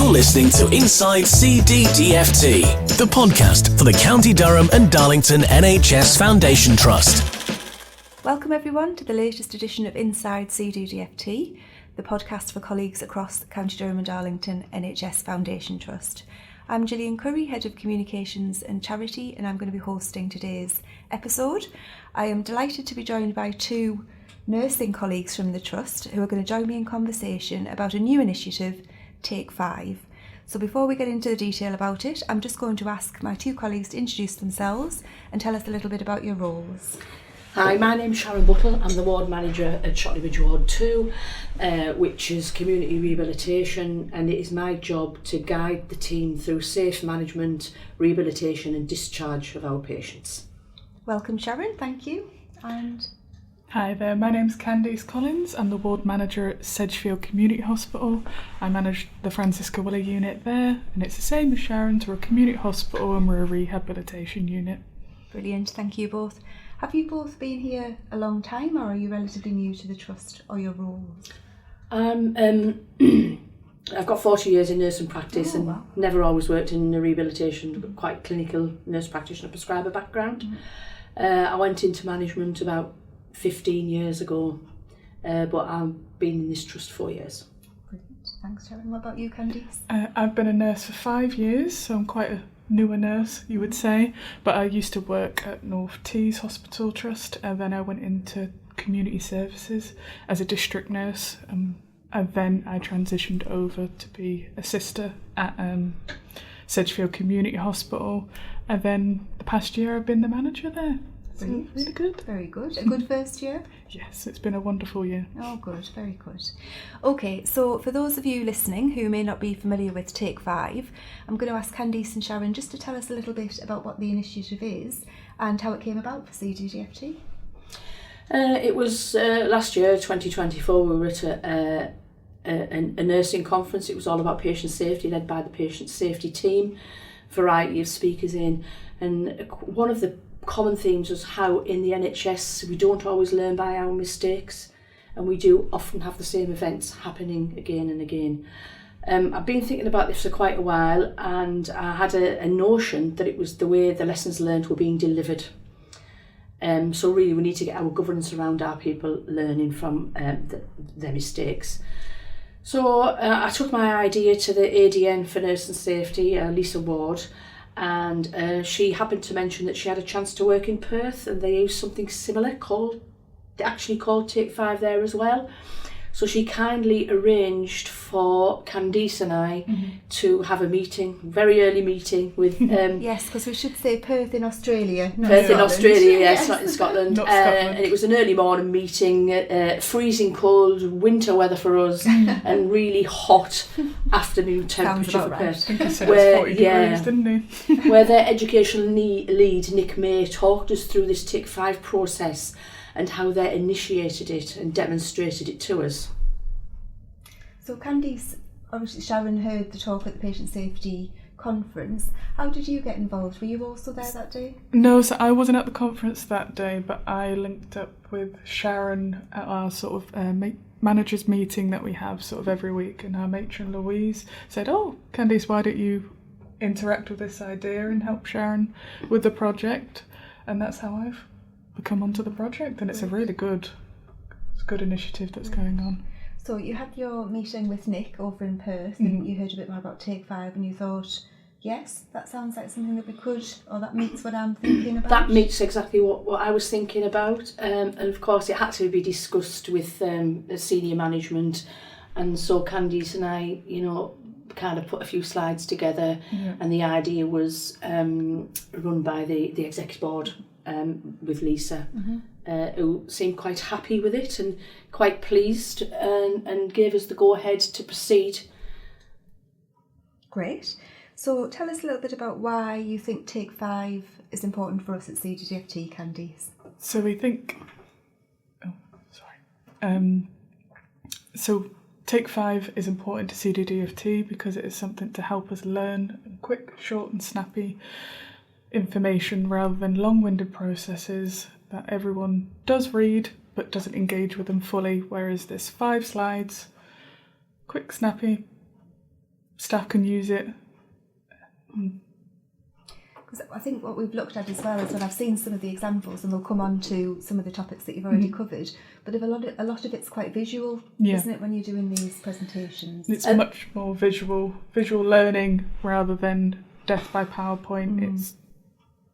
You're listening to Inside CDDFT, the podcast for the County Durham and Darlington NHS Foundation Trust. Welcome everyone to the latest edition of Inside CDDFT, the podcast for colleagues across the County Durham and Darlington NHS Foundation Trust. I'm Gillian Curry, Head of Communications and Charity, and I'm going to be hosting today's episode. I am delighted to be joined by two nursing colleagues from the Trust who are going to join me in conversation about a new initiative, Take 5. So before we get into the detail about it, I'm just going to ask my two colleagues to introduce themselves and tell us a little bit about your roles. Hi, my name's Sharon Buttle. I'm the ward manager at Shotley Bridge Ward 2, which is community rehabilitation, and it is my job to guide the team through safe management, rehabilitation and discharge of our patients. Welcome Sharon, thank you. And hi there, my name's Candice Collins. I'm the ward manager at Sedgefield Community Hospital. I manage the Francisca Willer unit there, and it's the same as Sharon's. We're a community hospital and we're a rehabilitation unit. Brilliant, thank you both. Have you both been here a long time, or are you relatively new to the Trust or your roles? I've got 40 years in nursing practice never always worked in a rehabilitation, but quite clinical nurse practitioner prescriber background. I went into management about 15 years ago, but I've been in this Trust 4 years. Brilliant, thanks Sharon. What about you, Candice? I've been a nurse for 5 years, so I'm quite a newer nurse, you would say, but I used to work at North Tees Hospital Trust, and then I went into community services as a district nurse, and then I transitioned over to be a sister at Sedgefield Community Hospital, and then the past year I've been the manager there. So really good. Very good. A good first year? Yes, it's been a wonderful year. Oh, good. Very good. Okay, so for those of you listening who may not be familiar with Take 5, I'm going to ask Candice and Sharon just to tell us a little bit about what the initiative is and how it came about for CDDFT. It was last year, 2024, we were at a nursing conference. It was all about patient safety, led by the patient safety team, variety of speakers in, and one of the common themes was how in the NHS we don't always learn by our mistakes, and we do often have the same events happening again and again. I've been thinking about this for quite a while, and I had a notion that it was the way the lessons learned were being delivered. So really we need to get our governance around our people learning from their mistakes. So I took my idea to the ADN for Nurse and Safety, Lisa Ward, and she happened to mention that she had a chance to work in Perth, and they used something similar called Take 5 there as well. So she kindly arranged for Candice and I to have a meeting, very early meeting with... yes, because we should say Perth in Australia. Perth in Australia, yes, not in Scotland. Not Scotland. And it was an early morning meeting, freezing cold, winter weather for us, and really hot afternoon temperature for Perth. I think he said it was 40 degrees, didn't he? Where their educational lead, Nick May, talked us through this Take 5 process and how they initiated it and demonstrated it to us. So Candice, obviously Sharon heard the talk at the patient safety conference. How did you get involved? Were you also there that day? No, so I wasn't at the conference that day, but I linked up with Sharon at our sort of managers meeting that we have sort of every week, and our matron Louise said, "Oh, Candice, why don't you interact with this idea and help Sharon with the project?" And that's how I've come onto the project, and it's a really good initiative that's going on. So you had your meeting with Nick over in Perth, and you heard a bit more about Take 5, and you thought, yes, that sounds like something that we could, or that meets what I'm thinking about. That meets exactly what I was thinking about, and of course it had to be discussed with the senior management, and so Candice and I, kind of put a few slides together, and the idea was run by the executive board with Lisa, who seemed quite happy with it and quite pleased, and gave us the go-ahead to proceed. Great. So tell us a little bit about why you think Take 5 is important for us at CDDFT, Candice. So we think... So Take 5 is important to CDDFT because it is something to help us learn quick, short and snappy information rather than long-winded processes that everyone does read but doesn't engage with them fully, whereas this 5 slides, quick, snappy, staff can use it. Because I think what we've looked at as well is when I've seen some of the examples, and we'll come on to some of the topics that you've already covered, but if a lot of it's quite visual, isn't it, when you're doing these presentations? It's much more visual learning rather than death by PowerPoint. It's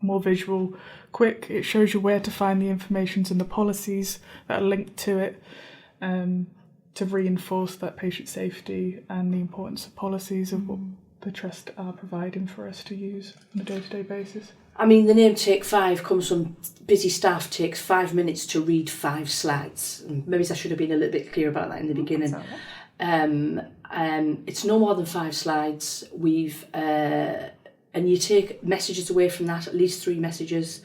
more visual, quick. It shows you where to find the information and the policies that are linked to it, to reinforce that patient safety and the importance of policies of what the trust are providing for us to use on a day-to-day basis. I mean, the name Take 5 comes from busy staff takes 5 minutes to read 5 slides. And maybe I should have been a little bit clear about that in the beginning. It's no more than 5 slides. And you take messages away from that, at least 3 messages.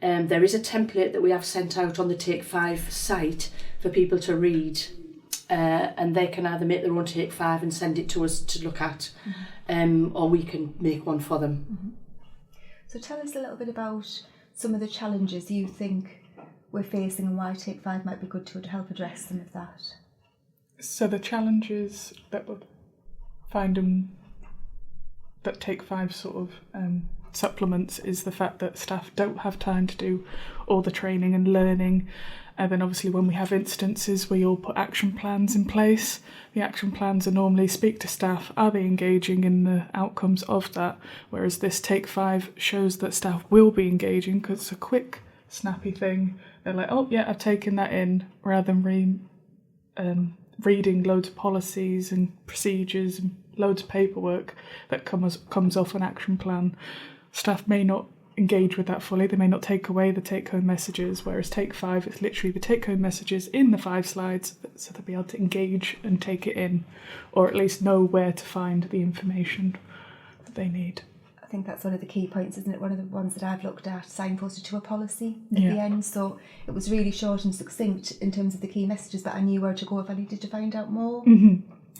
There is a template that we have sent out on the Take 5 site for people to read, and they can either make their own Take 5 and send it to us to look at, or we can make one for them. So tell us a little bit about some of the challenges you think we're facing and why Take 5 might be good to help address some of that. So the challenges that we're finding that Take 5 sort of supplements is the fact that staff don't have time to do all the training and learning. And then obviously when we have instances, we all put action plans in place. The action plans are normally speak to staff, are they engaging in the outcomes of that? Whereas this Take 5 shows that staff will be engaging because it's a quick, snappy thing. They're like, oh yeah, I've taken that in, rather than reading loads of policies and procedures and loads of paperwork that comes off an action plan. Staff may not engage with that fully, they may not take away the take-home messages, whereas Take 5, it's literally the take-home messages in the 5 slides, so they'll be able to engage and take it in, or at least know where to find the information that they need. I think that's one of the key points, isn't it? One of the ones that I've looked at, signposted to a policy at the end, so it was really short and succinct in terms of the key messages, but I knew where to go if I needed to find out more.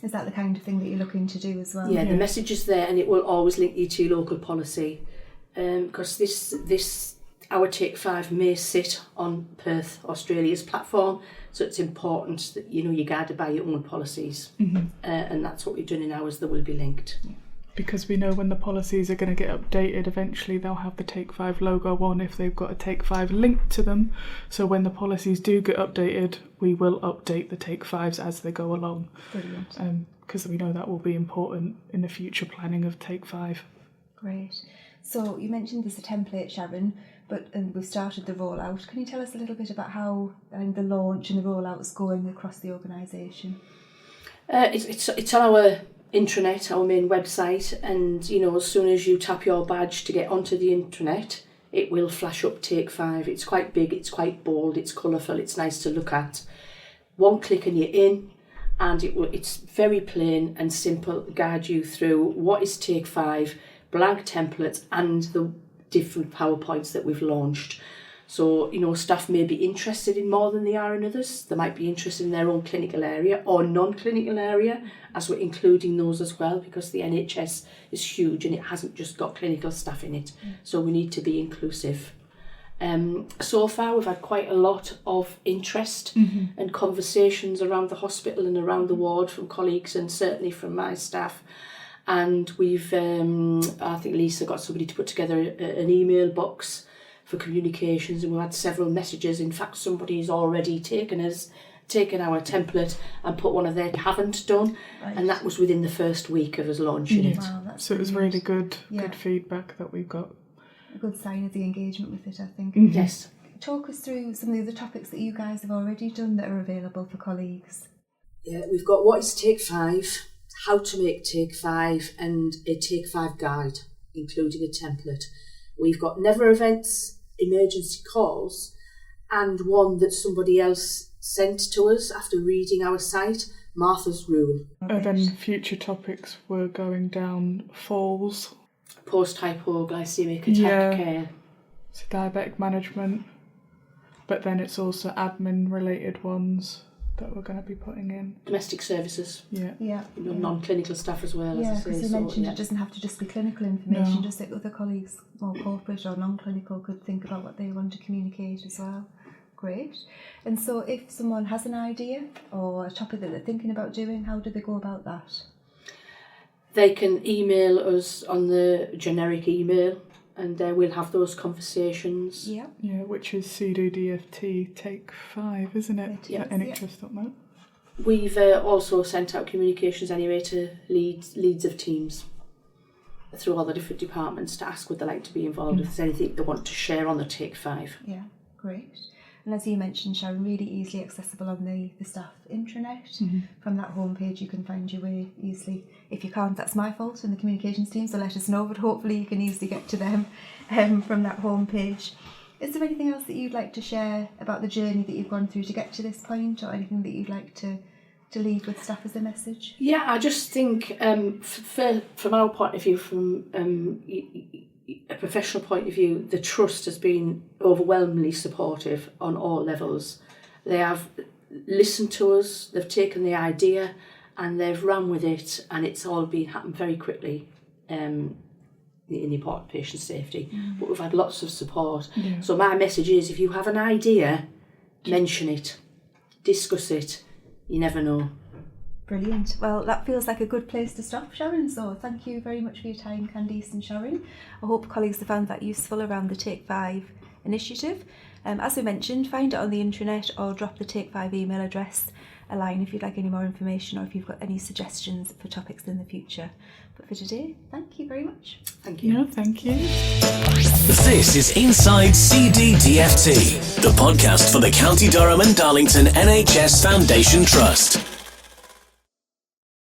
Is that the kind of thing that you're looking to do as well? Yeah, the message is there, and it will always link you to your local policy. Because our Take 5 may sit on Perth, Australia's platform, so it's important that you're guided by your own policies, and that's what we've done in ours. That will be linked. Because we know when the policies are going to get updated, eventually they'll have the Take 5 logo on if they've got a Take 5 link to them. So when the policies do get updated, we will update the Take 5s as they go along. Brilliant. Because we know that will be important in the future planning of Take 5. Great. So you mentioned there's a template, Sharon, but we've started the rollout. Can you tell us a little bit about how the launch and the rollout is going across the organisation? It's on our intranet, our main website, and as soon as you tap your badge to get onto the intranet, it will flash up Take 5. It's quite big, it's quite bold, it's colourful, it's nice to look at. One click and you're in, and it's very plain and simple, guide you through what is Take 5, blank templates and the different PowerPoints that we've launched. So, staff may be interested in more than they are in others. They might be interested in their own clinical area or non-clinical area, as we're including those as well, because the NHS is huge and it hasn't just got clinical staff in it. So we need to be inclusive. So far, we've had quite a lot of interest and conversations around the hospital and around the ward from colleagues and certainly from my staff. And we've, I think Lisa got somebody to put together an email box for communications, and we've had several messages. In fact, somebody's already taken our template and put one of their haven't done, and that was within the first week of us launching it. Wow, that's so it was brilliant. really good feedback that we've got. A good sign of the engagement with it, I think. Yes. Talk us through some of the other topics that you guys have already done that are available for colleagues. Yeah, we've got what is Take 5, how to make Take 5, and a Take 5 guide, including a template. We've got never events, emergency calls, and one that somebody else sent to us after reading our site, Martha's Rule. And then future topics were going down falls, Post-hypoglycemic attack care. So diabetic management, but then it's also admin related ones that we're going to be putting in. Domestic services. Yeah. Non-clinical staff as well, Yeah, as I because say. you mentioned yeah. it doesn't have to just be clinical information, No. just that other colleagues, more corporate or non-clinical, could think about what they want to communicate as well. Great. And so if someone has an idea or a topic that they're thinking about doing, how do they go about that? They can email us on the generic email, and we'll have those conversations. Yeah. Yeah, which is CDDFT Take 5, isn't it? Yeah. At NHS.net. We've also sent out communications anyway to leads of teams through all the different departments to ask would they like to be involved if there's anything they want to share on the Take 5. Yeah, great. And as you mentioned, Sharon, really easily accessible on the staff intranet. From that homepage you can find your way easily. If you can't, that's my fault and the communications team, so let us know, but hopefully you can easily get to them from that homepage. Is there anything else that you'd like to share about the journey that you've gone through to get to this point, or anything that you'd like to leave with staff as a message? Yeah, I just think from our point of view, from a professional point of view, the Trust has been overwhelmingly supportive on all levels. They have listened to us, they've taken the idea and they've run with it, and it's all happened very quickly in the important patient safety. But we've had lots of support. Yeah. So my message is, if you have an idea, mention it, discuss it. You never know. Brilliant. Well, that feels like a good place to stop, Sharon. So thank you very much for your time, Candice and Sharon. I hope colleagues have found that useful around the Take 5 initiative. As we mentioned, find it on the intranet or drop the Take 5 email address a line if you'd like any more information or if you've got any suggestions for topics in the future. But for today, thank you very much. Thank you. No, thank you. This is Inside CDDFT, the podcast for the County Durham and Darlington NHS Foundation Trust.